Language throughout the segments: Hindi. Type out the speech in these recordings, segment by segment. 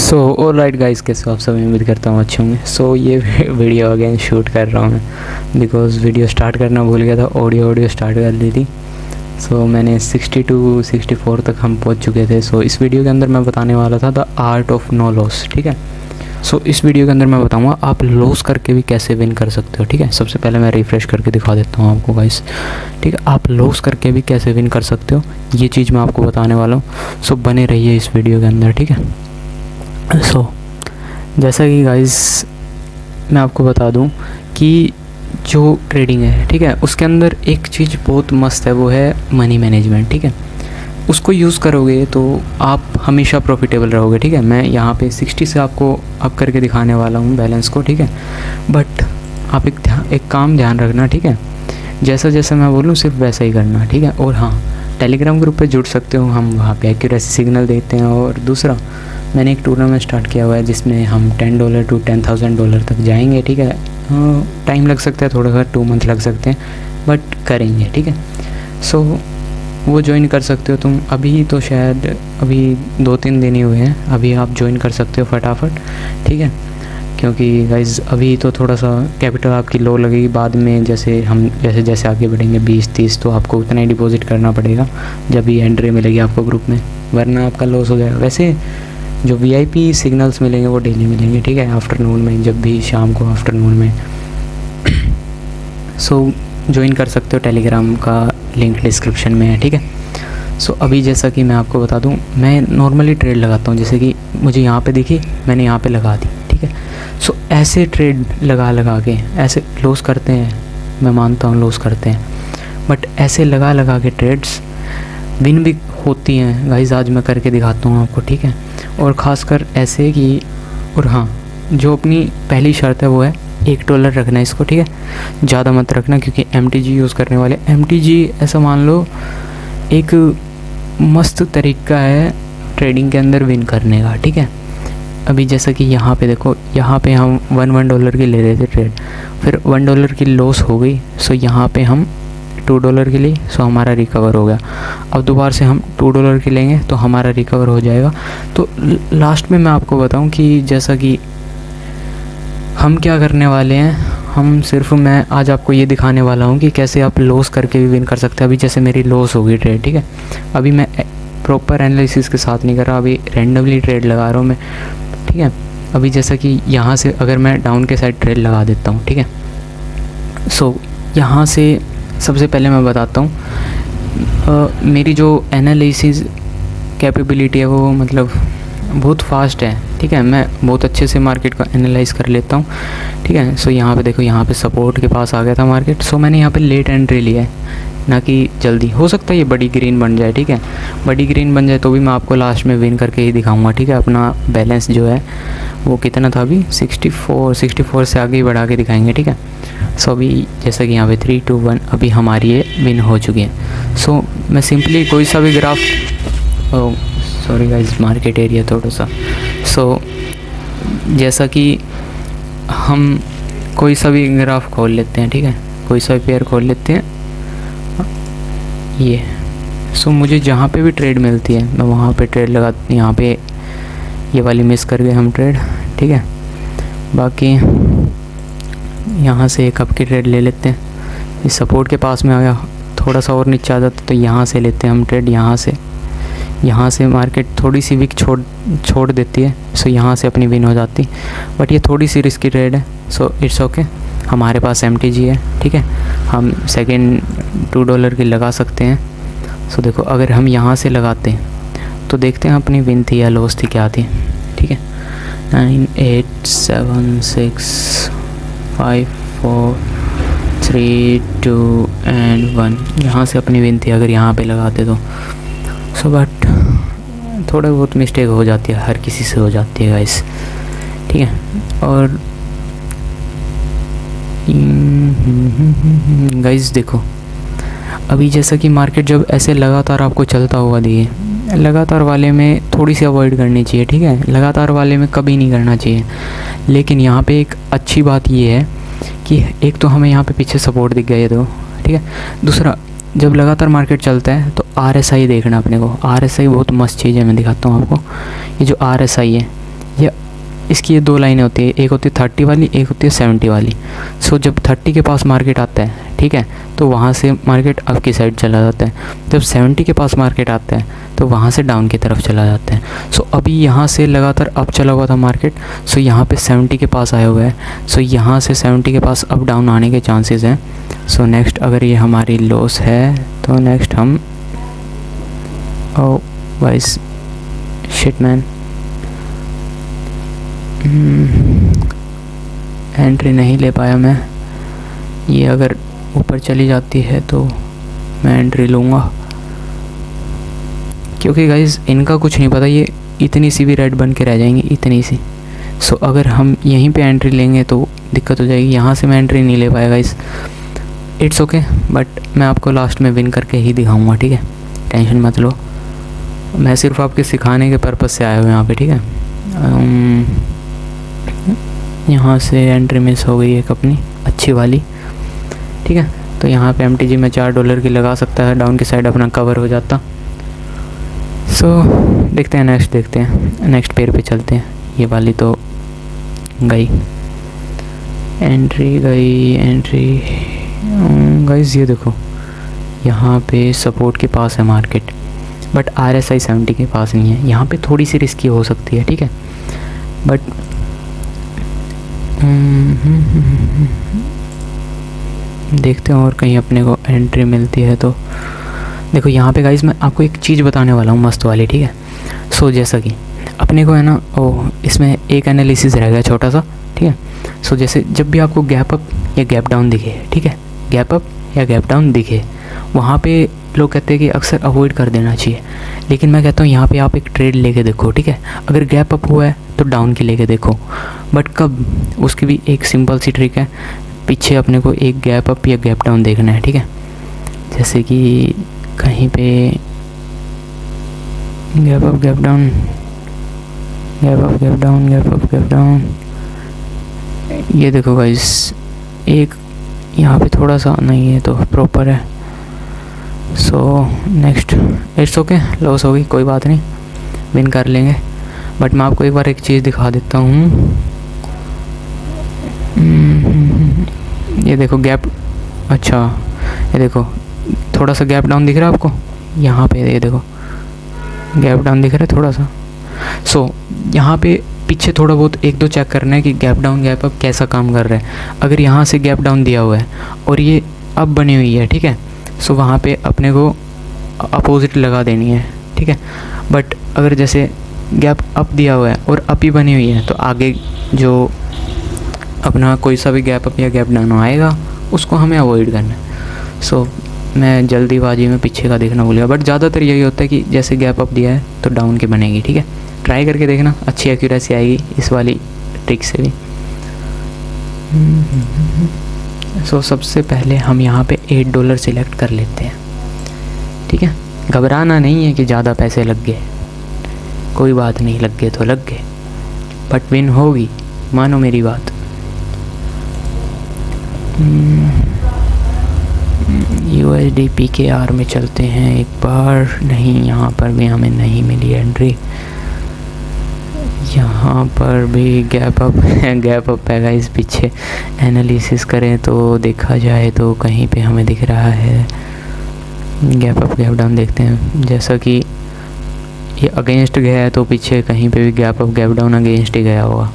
सो ऑलराइट गाइस, कैसे हो आप सब? उम्मीद करता हूँ अच्छे होंगे। सो ये वीडियो अगेन शूट कर रहा हूँ मैं, बिकॉज़ वीडियो स्टार्ट करना भूल गया था। ऑडियो स्टार्ट कर ली थी। सो मैंने 62 64 तक हम पहुँच चुके थे। सो इस वीडियो के अंदर मैं बताने वाला था the art of no loss. ठीक है, सो इस वीडियो के अंदर मैं बताऊंगा आप लॉस करके भी कैसे विन कर सकते हो। ठीक है, सबसे पहले मैं रिफ़्रेश करके दिखा देता हूँ आपको गाइस। ठीक है, आप लॉस करके भी कैसे विन कर सकते हो, ये चीज़ मैं आपको बताने वाला हूँ। सो बने रहिए इस वीडियो के अंदर। ठीक है, सो जैसा कि गाइस मैं आपको बता दूं कि जो ट्रेडिंग है, ठीक है, उसके अंदर एक चीज़ बहुत मस्त है, वो है मनी मैनेजमेंट। ठीक है, उसको यूज़ करोगे तो आप हमेशा प्रॉफिटेबल रहोगे। ठीक है, मैं यहाँ पे 60 से आपको अप करके दिखाने वाला हूँ बैलेंस को। ठीक है, बट आप एक काम ध्यान रखना। ठीक है, जैसा जैसा मैं बोलूँ सिर्फ वैसा ही करना। ठीक है, और हाँ, टेलीग्राम ग्रुप पे जुड़ सकते हो, हम वहाँ पे एक्यूरेसी सिग्नल देते हैं। और दूसरा, मैंने एक टूर्नामेंट स्टार्ट किया हुआ है जिसमें हम $10 to $10,000 तक जाएंगे। ठीक है, टाइम लग सकता है थोड़ा सा, 2 मंथ लग सकते हैं, बट करेंगे। ठीक है, सो वो ज्वाइन कर सकते हो तुम। अभी तो शायद अभी 2-3 दिन ही हुए हैं, अभी आप ज्वाइन कर सकते हो फटाफट। ठीक है, क्योंकि गाइज अभी तो थोड़ा सा कैपिटल आपकी लो लगेगी, बाद में जैसे जैसे आगे बढ़ेंगे 20-30, तो आपको उतना ही डिपॉजिट करना पड़ेगा जब भी एंट्री मिलेगी आपको ग्रुप में, वरना आपका लॉस हो जाएगा। वैसे जो VIP सिग्नल्स मिलेंगे वो डेली मिलेंगे। ठीक है, आफ्टरनून में, जब भी शाम को आफ्टरनून में। सो ज्वाइन कर सकते हो, टेलीग्राम का लिंक डिस्क्रिप्शन में है। ठीक है, सो अभी जैसा कि मैं आपको बता दूं, मैं नॉर्मली ट्रेड लगाता हूं, जैसे कि मुझे यहाँ पे दिखी, मैंने यहाँ पे लगा दी। ठीक है, सो ऐसे ट्रेड लगा के ऐसे लॉस करते हैं, मैं मानता हूँ लॉस करते हैं, बट ऐसे लगा के ट्रेड्स विन भी होती हैं गाइस। आज मैं करके दिखाता हूँ आपको। ठीक है, और ख़ासकर ऐसे कि, और हाँ, जो अपनी पहली शर्त है वो है $1 रखना है इसको। ठीक है, ज़्यादा मत रखना, क्योंकि MTG यूज़ करने वाले। MTG ऐसा मान लो एक मस्त तरीका है ट्रेडिंग के अंदर विन करने का। ठीक है, अभी जैसा कि यहाँ पे देखो, यहाँ पे हम $1 की ले रहे थे ट्रेड, फिर $1 की लॉस हो गई। सो यहाँ पे हम $2 के लिए, सो हमारा रिकवर हो गया। अब दोबारा से हम $2 के लेंगे तो हमारा रिकवर हो जाएगा। तो लास्ट में मैं आपको बताऊं कि जैसा कि हम क्या करने वाले हैं, हम सिर्फ, मैं आज आपको ये दिखाने वाला हूं कि कैसे आप लॉस करके भी विन कर सकते हैं। अभी जैसे मेरी लॉस हो गई ट्रेड, ठीक है, अभी मैं प्रॉपर एनालिसिस के साथ नहीं कर रहा, अभी रैंडमली ट्रेड लगा रहा हूँ मैं। ठीक है, अभी जैसा कि यहाँ से अगर मैं डाउन के साइड ट्रेड लगा देता हूँ, ठीक है, सो यहाँ से सबसे पहले मैं बताता हूँ मेरी जो एनालिसिस कैपेबिलिटी है वो मतलब बहुत फास्ट है। ठीक है, मैं बहुत अच्छे से मार्केट को एनालाइज कर लेता हूँ। ठीक है, सो यहाँ पे देखो, यहाँ पे सपोर्ट के पास आ गया था मार्केट। सो मैंने यहाँ पे लेट एंट्री लिया है, ना कि जल्दी। हो सकता है ये बड़ी ग्रीन बन जाए। ठीक है, बड़ी ग्रीन बन जाए तो भी मैं आपको लास्ट में विन करके ही दिखाऊंगा। ठीक है, अपना बैलेंस जो है वो कितना था अभी, 64 से आगे ही बढ़ा के दिखाएंगे। ठीक है, सो अभी जैसा कि यहाँ पे 3, 2, 1 अभी हमारी ये विन हो चुकी है। सो मैं सिंपली कोई सा भी graph, sorry guys, market area थोड़ा सा। सो जैसा कि हम कोई सा भी ग्राफ खोल लेते हैं, ठीक है, कोई सा भी पेयर खोल लेते हैं ये। सो मुझे जहाँ पे भी ट्रेड मिलती है मैं वहाँ पे ट्रेड लगाती हूँ। यहाँ पे ये वाली मिस कर गए हम ट्रेड। ठीक है, बाकी यहाँ से एक अप की ट्रेड ले लेते हैं, इस सपोर्ट के पास में आ गया, थोड़ा सा और नीचे आ जाता तो यहाँ से लेते हैं हम ट्रेड। यहाँ से मार्केट थोड़ी सी वीक छोड़ देती है, सो यहाँ से अपनी विन हो जाती, बट ये थोड़ी सी रिस्की ट्रेड है। सो इट्स ओके, हमारे पास MTG है। ठीक है, हम सेकेंड $2 की लगा सकते हैं। सो देखो, अगर हम यहाँ से लगाते हैं तो देखते हैं अपनी विन थी या लॉस थी, क्या थी। ठीक है, 9, 8, 7, 6, 5, 4, 3, 2 and 1, यहाँ से अपनी विन थी अगर यहाँ पे लगाते तो। सो बट थोड़ा बहुत मिस्टेक हो जाती है, हर किसी से हो जाती है गाइस। ठीक है, और गाइस देखो, अभी जैसा कि मार्केट जब ऐसे लगातार आपको चलता हुआ दिए, लगातार वाले में थोड़ी सी अवॉइड करनी चाहिए। ठीक है, लगातार वाले में कभी नहीं करना चाहिए। लेकिन यहाँ पे एक अच्छी बात ये है कि एक तो हमें यहाँ पे पीछे सपोर्ट दिख गया है, तो ठीक है। दूसरा, जब लगातार मार्केट चलता है तो RSI देखना अपने को। RSI बहुत मस्त चीज़ है, मैं दिखाता हूँ आपको। ये जो RSI है या इसकी ये 2 लाइनें होती है, एक होती है 30 वाली, एक होती है 70 वाली। सो जब 30 के पास मार्केट आता है, ठीक है, तो वहाँ से मार्केट अप की साइड चला जाता है। जब 70 के पास मार्केट आता है तो वहाँ से डाउन की तरफ चला जाता है। सो अभी यहाँ से लगातार अप चला हुआ था मार्केट, सो यहाँ पे 70 के पास आया हुआ है। सो यहाँ से 70 के पास अप डाउन आने के चांसेस हैं। सो नेक्स्ट अगर ये हमारी लॉस है तो नेक्स्ट हम वाइस शिट मैन एंट्री नहीं ले पाया मैं। ये अगर ऊपर चली जाती है तो मैं एंट्री लूँगा, क्योंकि गाइस इनका कुछ नहीं पता, ये इतनी सी भी रेड बन के रह जाएंगी, इतनी सी। सो अगर हम यहीं पे एंट्री लेंगे तो दिक्कत हो जाएगी। यहाँ से मैं एंट्री नहीं ले पाया गाइस, इट्स ओके, बट मैं आपको लास्ट में विन करके ही दिखाऊंगा, ठीक है, टेंशन मत लो। मैं सिर्फ आपके सिखाने के पर्पज़ से आया हूँ यहाँ पे, ठीक है। यहाँ से एंट्री मिस हो गई एक अपनी अच्छी वाली, ठीक है। तो यहाँ पे MTG में $4 की लगा सकता है, डाउन की साइड अपना कवर हो जाता। सो देखते हैं नेक्स्ट, देखते हैं नेक्स्ट पेयर पे चलते हैं। ये वाली तो गई, एंट्री गई, एंट्री गाइस। ये देखो यहाँ पे सपोर्ट के पास है मार्केट, बट RSI 70 के पास नहीं है। यहाँ पे थोड़ी सी रिस्की हो सकती है, ठीक है, बट देखते हैं और कहीं अपने को एंट्री मिलती है तो। देखो यहाँ पे गाइस मैं आपको एक चीज़ बताने वाला हूँ मस्त वाली, ठीक है। सो जैसा कि अपने को है ना, इसमें एक एनालिसिस रह गया छोटा सा, ठीक है। सो जैसे जब भी आपको गैप अप या गैप डाउन दिखे, ठीक है, गैप अप या गैप डाउन दिखे, वहाँ पे लोग कहते हैं कि अक्सर अवॉइड कर देना चाहिए, लेकिन मैं कहता हूँ यहाँ पे आप एक ट्रेड लेके देखो, ठीक है। अगर गैप अप हुआ है तो डाउन की लेके देखो, बट कब, उसकी भी एक सिंपल सी ट्रिक है। पीछे अपने को एक गैप अप या गैप डाउन देखना है, ठीक है। जैसे कि कहीं पे gap up gap down, gap up gap down, gap up gap down, ये देखो गाइस, एक यहाँ पे थोड़ा सा नहीं है तो प्रॉपर है। So next, it's okay, loss होगी, कोई बात नहीं, विन कर लेंगे। बट मैं आपको एक बार एक चीज़ दिखा देता हूँ। ये देखो गैप, अच्छा ये देखो थोड़ा सा गैप डाउन दिख रहा है आपको यहाँ पे, ये देखो गैप डाउन दिख रहा है थोड़ा सा। सो यहाँ पे पीछे थोड़ा बहुत एक दो चेक करना है कि गैप डाउन गैप अप कैसा काम कर रहा है। अगर यहाँ से गैप डाउन दिया हुआ है और ये अप बनी हुई है, ठीक है, सो वहाँ पे अपने को अपोजिट लगा देनी है, ठीक है। बट अगर जैसे गैप अप दिया हुआ है और अप ही बनी हुई है तो आगे जो अपना कोई सा भी गैप अप या गैप डाउन आएगा उसको हमें अवॉइड करना है। सो मैं जल्दीबाजी में पीछे का देखना भूल गया, बट ज़्यादातर यही होता है कि जैसे गैप अप दिया है तो डाउन की बनेगी, ठीक है। ट्राई करके देखना, अच्छी एक्यूरेसी आएगी इस वाली ट्रिक से भी। सो सबसे पहले हम यहाँ पे $8 सिलेक्ट कर लेते हैं, ठीक है। घबराना नहीं है कि ज़्यादा पैसे लग गए, कोई बात नहीं, लग गए तो लग गए, बट विन होगी, मानो मेरी बात। USD PKR में चलते हैं एक बार। नहीं, यहाँ पर भी हमें नहीं मिली एंट्री, यहाँ पर भी गैप अप है, गैप अप है गाइस। पीछे एनालिसिस करें तो देखा जाए तो कहीं पे हमें दिख रहा है गैप अप गैप डाउन। देखते हैं, जैसा कि ये अगेंस्ट गया है तो पीछे कहीं पे भी gap up gap down against ही गया होगा।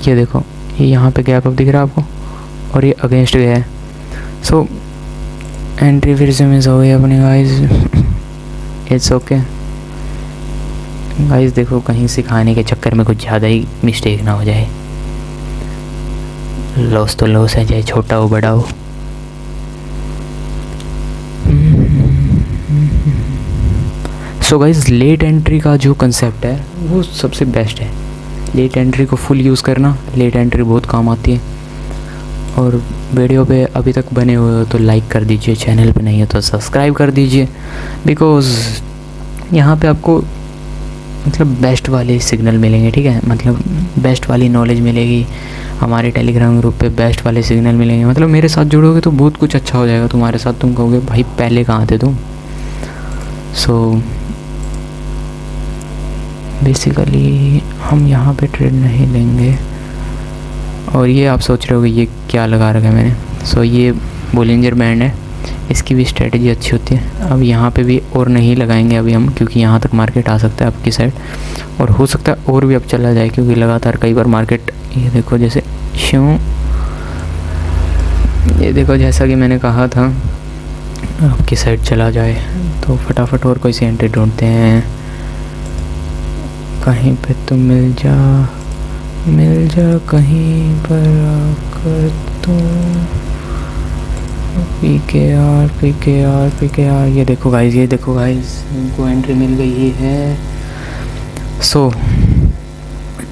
ये देखो, ये यहाँ पे गैप अप दिख रहा है आपको और ये अगेंस्ट गया है। सो एंट्री फिर से मिस हो गई अपनी गाइस, इट्स ओके गाइस। देखो कहीं सिखाने के चक्कर में कुछ ज़्यादा ही मिस्टेक ना हो जाए। लॉस तो लॉस है, चाहे छोटा हो बड़ा हो। सो गाइस, लेट एंट्री का जो कंसेप्ट है वो सबसे बेस्ट है। लेट एंट्री को फुल यूज़ करना, लेट एंट्री बहुत काम आती है। और वीडियो पे अभी तक बने हुए हो तो लाइक कर दीजिए, चैनल पे नहीं हो तो सब्सक्राइब कर दीजिए, बिकॉज़ यहाँ पे आपको मतलब बेस्ट वाले सिग्नल मिलेंगे, ठीक है, मतलब बेस्ट वाली नॉलेज मिलेगी हमारे टेलीग्राम ग्रुप पे, बेस्ट वाले सिग्नल मिलेंगे। मतलब मेरे साथ जुड़ोगे तो बहुत कुछ अच्छा हो जाएगा तुम्हारे साथ। तुम कहोगे भाई पहले कहाँ थे तुम। सो बेसिकली हम यहाँ पे ट्रेड नहीं लेंगे। और ये आप सोच रहे होगे ये क्या लगा रखा है मैंने। सो ये बोलिंजर बैंड है, इसकी भी स्ट्रेटजी अच्छी होती है। अब यहाँ पे भी और नहीं लगाएंगे अभी हम, क्योंकि यहाँ तक मार्केट आ सकता है आपकी साइड, और हो सकता है और भी अब चला जाए, क्योंकि लगातार कई बार मार्केट, ये देखो जैसे क्यों, ये देखो जैसा कि मैंने कहा था आपकी साइड चला जाए। तो फटाफट और कोई सी एंट्री ढूंढते हैं, कहीं पे तो मिल जा कहीं पर आकर तुम। PKR ये देखो गाइस, इनको एंट्री मिल गई है। सो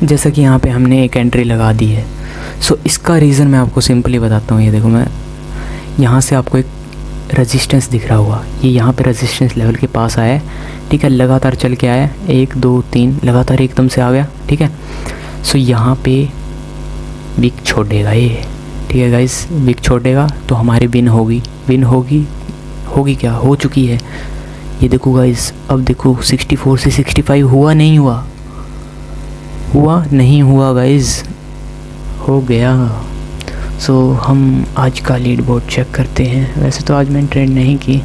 जैसा कि यहाँ पे हमने एक एंट्री लगा दी है। सो इसका रीज़न मैं आपको सिंपली बताता हूँ। ये देखो, मैं यहाँ से आपको एक रेजिस्टेंस दिख रहा होगा, ये यहाँ पे रेजिस्टेंस लेवल के पास आया है, ठीक है, लगातार चल के आया, 1 2 3 लगातार एकदम से आ गया, ठीक है। सो यहाँ पे विक छोड़ेगा ये, ठीक है गाइस, विक छोड़ेगा तो हमारी विन होगी क्या, हो चुकी है। ये देखो गाइस, अब देखो 64 से 65 हुआ नहीं हुआ गाइस, हो गया। सो हम आज का लीड बोर्ड चेक करते हैं। वैसे तो आज मैंने ट्रेड नहीं की,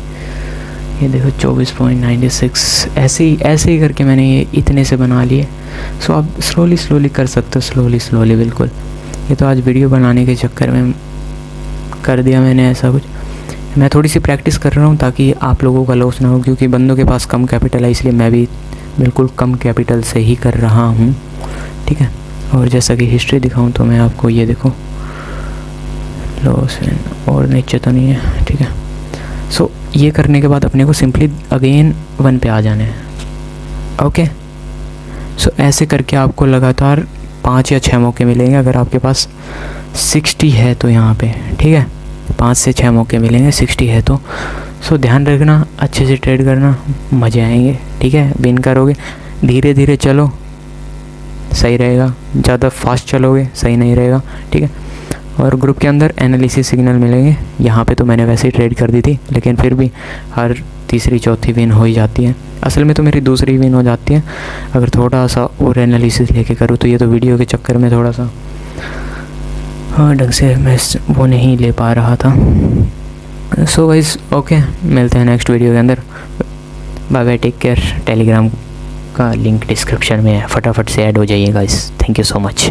ये देखो 24.96 ऐसे ही करके मैंने ये इतने से बना लिए। सो आप स्लोली कर सकते हो, स्लोली बिल्कुल। ये तो आज वीडियो बनाने के चक्कर में कर दिया मैंने ऐसा कुछ। मैं थोड़ी सी प्रैक्टिस कर रहा हूँ ताकि आप लोगों का लॉस ना हो, क्योंकि बंदों के पास कम कैपिटल है, इसलिए मैं भी बिल्कुल कम कैपिटल से ही कर रहा हूँ, ठीक है। और जैसा कि हिस्ट्री दिखाऊँ तो मैं आपको, ये देखो लॉस और नीचे तो नहीं है, ठीक है। सो ये करने के बाद अपने को सिंपली अगेन 1 पे आ जाना है, ओके। सो ऐसे करके आपको लगातार 5 या 6 मौके मिलेंगे अगर आपके पास 60 है तो यहाँ पे, ठीक है। 5 से 6 मौके मिलेंगे 60 है तो। सो ध्यान रखना, अच्छे से ट्रेड करना, मज़े आएंगे, ठीक है। विन करोगे, धीरे चलो सही रहेगा, ज़्यादा फास्ट चलोगे सही नहीं रहेगा, ठीक है। और ग्रुप के अंदर एनालिसिस सिग्नल मिलेंगे। यहाँ पे तो मैंने वैसे ही ट्रेड कर दी थी, लेकिन फिर भी हर तीसरी चौथी विन हो ही जाती है। असल में तो मेरी दूसरी विन हो जाती है अगर थोड़ा सा और एनालिसिस लेके करूँ तो। ये तो वीडियो के चक्कर में थोड़ा सा ढंग से मैं वो नहीं ले पा रहा था। सो गाइस, ओके, मिलते हैं नेक्स्ट वीडियो के अंदर। Bye bye, take care. Telegram का लिंक डिस्क्रिप्शन में है, फटाफट से ऐड हो जाइए guys. Thank you so much.